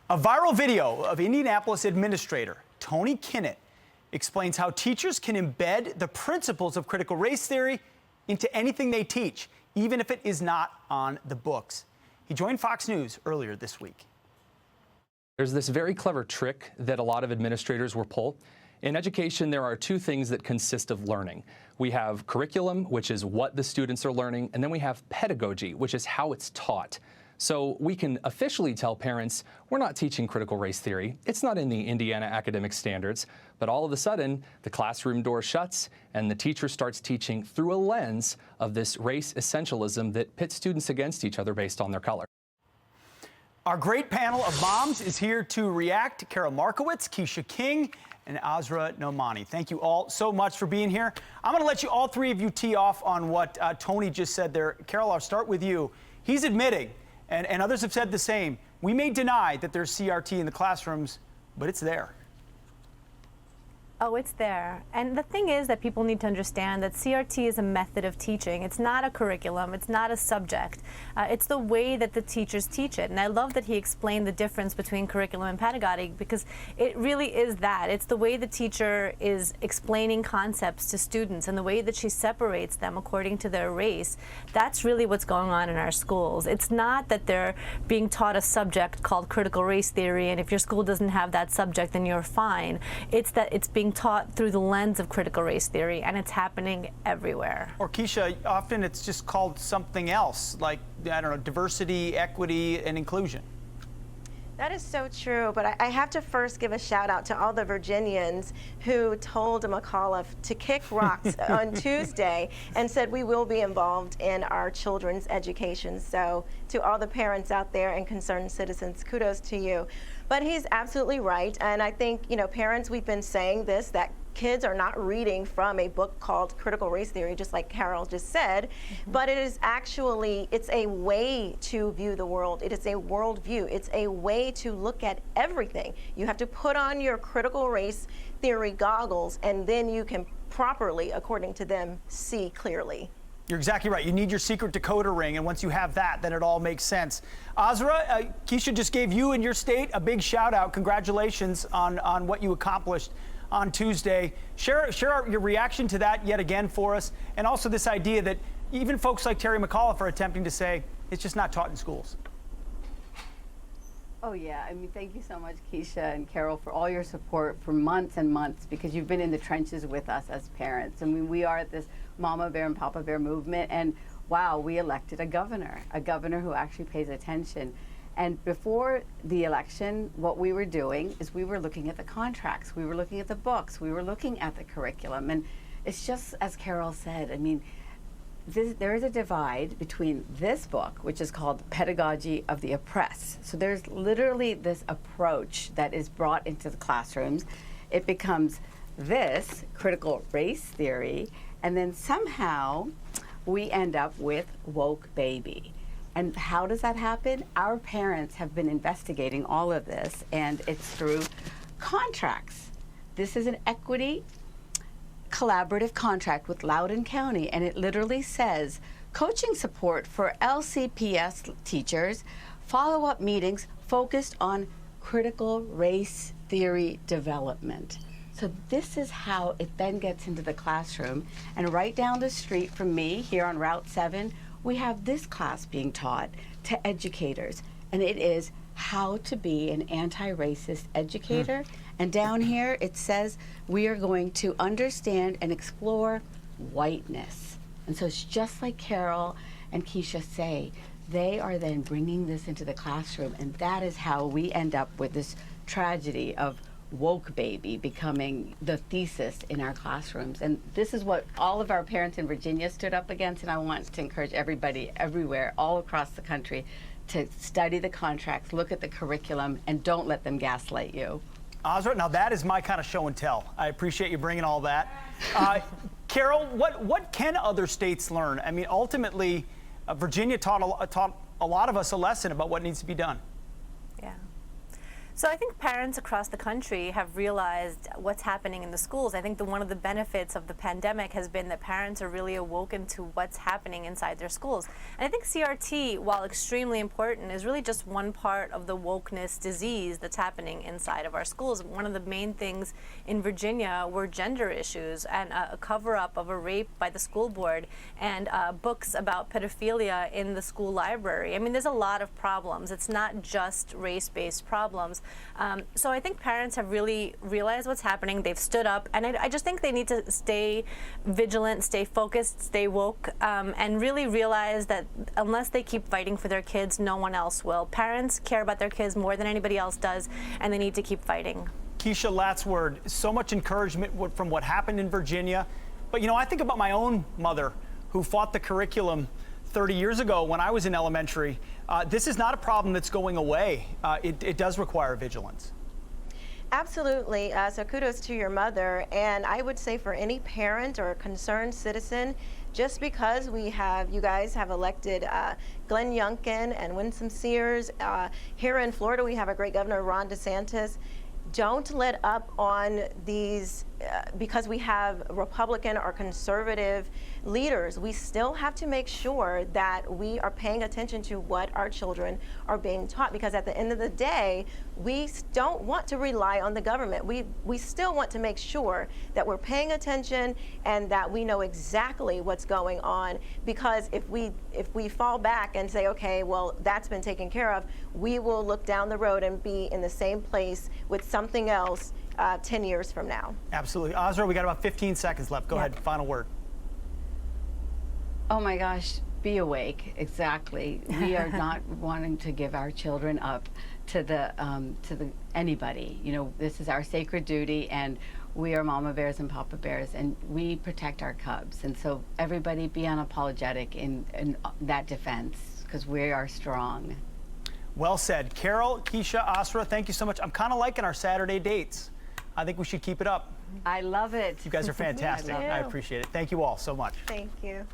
A viral video of Indianapolis administrator Tony Kinnett explains how teachers can embed the principles of critical race theory into anything they teach, even if it is not on the books. He joined Fox News earlier this week. There's this very clever trick that a lot of administrators will pull. In education, there are two things that consist of learning. We have curriculum, which is what the students are learning, and then we have pedagogy, which is how it's taught. So we can officially tell parents, we're not teaching critical race theory. It's not in the Indiana academic standards. But all of a sudden, the classroom door shuts and the teacher starts teaching through a lens of this race essentialism that pits students against each other based on their color. Our great panel of moms is here to react. Karol Markowicz, Quisha King, and Asra Nomani. Thank you all so much for being here. I'm going to let you, all three of you, tee off on what Tony just said there. Karol, I'll start with you. He's admitting, and others have said the same, we may deny that there's CRT in the classrooms, but it's there. Oh, it's there. And the thing is that people need to understand that CRT is a method of teaching. It's not a curriculum. It's not a subject. It's the way that the teachers teach it. And I love that he explained the difference between curriculum and pedagogy, because it really is that. It's the way the teacher is explaining concepts to students and the way that she separates them according to their race. That's really what's going on in our schools. It's not that they're being taught a subject called critical race theory, and if your school doesn't have that subject, then you're fine. It's that it's being taught through the lens of critical race theory, and it's happening everywhere. Or Quisha, often it's just called something else, like, I don't know, diversity, equity, and inclusion. That is so true, but I have to first give a shout out to all the Virginians who told McAuliffe to kick rocks on Tuesday and said we will be involved in our children's education. So to all the parents out there and concerned citizens, kudos to you. But he's absolutely right, and I think, you know, parents, we've been saying this, that kids are not reading from a book called Critical Race Theory, just like Karol just said, but it is actually, it's a way to view the world. It is a worldview. It's a way to look at everything. You have to put on your critical race theory goggles, and then you can properly, according to them, see clearly. You're exactly right. You need your secret decoder ring, and once you have that, then it all makes sense. Asra, Quisha just gave you and your state a big shout out. Congratulations on what you accomplished on Tuesday. Share your reaction to that yet again for us, and also this idea that even folks like Terry McAuliffe are attempting to say it's just not taught in schools. Oh yeah, I mean, thank you so much, Quisha and Karol, for all your support for months and months, because you've been in the trenches with us as parents. I mean, we are at this Mama Bear and Papa Bear movement, and wow, we elected a governor who actually pays attention. And before the election, what we were doing is we were looking at the contracts, we were looking at the books, we were looking at the curriculum. And it's just as Karol said, I mean, there is a divide between this book, which is called Pedagogy of the Oppressed. So there's literally this approach that is brought into the classrooms. It becomes this critical race theory, and then somehow we end up with woke baby. And how does that happen? Our parents have been investigating all of this, and it's through contracts. This is an equity collaborative contract with Loudoun County, and it literally says coaching support for LCPS teachers, follow-up meetings focused on critical race theory development. So this is how it then gets into the classroom. And right down the street from me, here on Route 7, we have this class being taught to educators, and it is how to be an anti-racist educator. And down here it says we are going to understand and explore whiteness. And so it's just like Karol and Quisha say, they are then bringing this into the classroom, and that is how we end up with this tragedy of woke baby becoming the thesis in our classrooms. And this is what all of our parents in Virginia stood up against, and I want to encourage everybody everywhere, all across the country, to study the contracts, look at the curriculum, and don't let them gaslight you. Asra, now that is my kind of show and tell. I appreciate you bringing all that. Karol, what can other states learn? I mean, ultimately, Virginia taught a lot of us a lesson about what needs to be done. Yeah. So I think parents across the country have realized what's happening in the schools. I think one of the benefits of the pandemic has been that parents are really awoken to what's happening inside their schools. And I think CRT, while extremely important, is really just one part of the wokeness disease that's happening inside of our schools. One of the main things in Virginia were gender issues and a cover-up of a rape by the school board and books about pedophilia in the school library. I mean, there's a lot of problems. It's not just race-based problems. So I think parents have really realized what's happening. They've stood up, and I just think they need to stay vigilant, stay focused, stay woke, and really realize that unless they keep fighting for their kids, no one else will. Parents care about their kids more than anybody else does, and they need to keep fighting. Quisha, last word. So much encouragement from what happened in Virginia. But, you know, I think about my own mother who fought the curriculum 30 years ago when I was in elementary. This is not a problem that's going away. It does require vigilance. Absolutely. So kudos to your mother. And I would say for any parent or concerned citizen, just because you guys have elected Glenn Youngkin and Winsome Sears, here in Florida we have a great governor, Ron DeSantis. Don't let up on these because we have Republican or conservative leaders. We still have to make sure that we are paying attention to what our children are being taught, because at the end of the day, we don't want to rely on the government. We still want to make sure that we're paying attention and that we know exactly what's going on, because if we fall back and say, okay, well, that's been taken care of, we will look down the road and be in the same place with something else 10 years from now. Absolutely. Asra, we got about 15 seconds left. Go ahead, final word. Oh my gosh, be awake, exactly. We are not wanting to give our children up to anybody. You know, this is our sacred duty, and we are mama bears and papa bears, and we protect our cubs. And so everybody be unapologetic in that defense, because we are strong. Well said. Karol, Quisha, Asra, thank you so much. I'm kind of liking our Saturday dates. I think we should keep it up. I love it. You guys are fantastic. I appreciate it. Thank you all so much. Thank you.